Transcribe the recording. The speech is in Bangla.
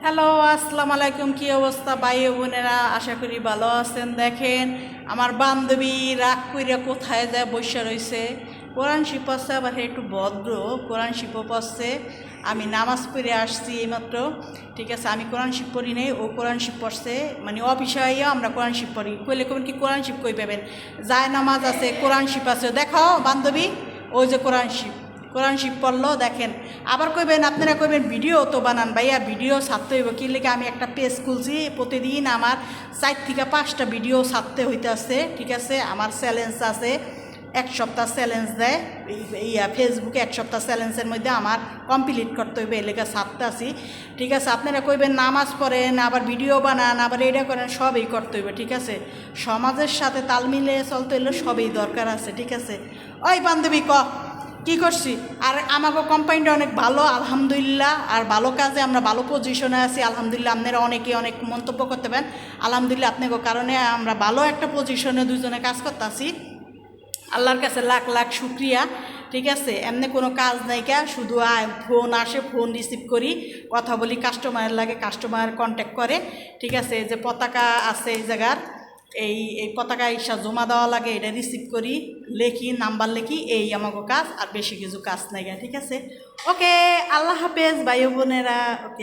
হ্যালো, আসসালামু আলাইকুম। কি অবস্থা ভাই ও বোনেরা? আশা করি ভালো আছেন। দেখেন আমার বান্ধবী রাগ কইরা কোথায় যায় বসে রয়েছে। কোরআন শিব পড়ছে, আবার একটু ভদ্র কোরআন শিবও পড়ছে। আমি নামাজ পড়ে আসছি এইমাত্র। ঠিক আছে, আমি কোরআন শিব পড়ি নেই, ও কোরআন শিব পড়ছে। মানে অফিসে আইয়া আমরা কোরআন শিব পড়ি। কইলে কবেন কি কোরআন শিব কই পাবেন? যায় নামাজ আছে, কোরআন শিব আছে। দেখো বান্ধবী, ওই যে কোরআন শিব পড়লো। দেখেন আবার কইবেন, আপনারা কইবেন ভিডিও তো বানান ভাইয়া, ভিডিও ছাড়তে হইব কি লেগে? আমি একটা পেজ খুলছি, প্রতিদিন আমার 4 থেকে 5টা ভিডিও ছাড়তে হইতে আছে। ঠিক আছে, আমার চ্যালেঞ্জ আছে, 1 সপ্তাহ চ্যালেঞ্জ দেয় ফেসবুকে। 1 সপ্তাহ চ্যালেঞ্জের মধ্যে আমার কমপ্লিট করতে হইবে, এই লেগে ছাড়তে আসি। ঠিক আছে, আপনারা কইবেন নামাজ পড়েন, আবার ভিডিও বানান, আবার এটা করেন, সবই করতে হইবে। ঠিক আছে, সমাজের সাথে তাল মিলিয়ে চলতে হইলে সবই দরকার আছে। ঠিক আছে, ওই বান্ধবী কি করছি? আর আমাকে কোম্পানিটা অনেক ভালো আলহামদুলিল্লাহ, আর ভালো কাজে আমরা ভালো পজিশনে আছি আলহামদুলিল্লাহ। আপনারা অনেকে অনেক মন্তব্য করতে পারেন, আলহামদুলিল্লাহ আপনাকে কারণে আমরা ভালো একটা পজিশনে দুজনে কাজ করতে আছি। আল্লাহর কাছে লাখ লাখ শুক্রিয়া। ঠিক আছে, এমনি কোনো কাজ নাই কা, শুধু ফোন আসে, ফোন রিসিভ করি, কথা বলি, কাস্টমারের লাগে, কাস্টমার কন্ট্যাক্ট করে। ঠিক আছে, যে পতাকা আছে এই জায়গার, এই এই পতাকা ইসা জমা দেওয়া লাগে, এটা রিসিভ করি, লেখি, নাম্বার লেখি, এই আমাকে কাজ, আর বেশি কিছু কাজ নাই। ঠিক আছে, ওকে, আল্লাহ হাফেজ ভাই বোনেরা। ওকে।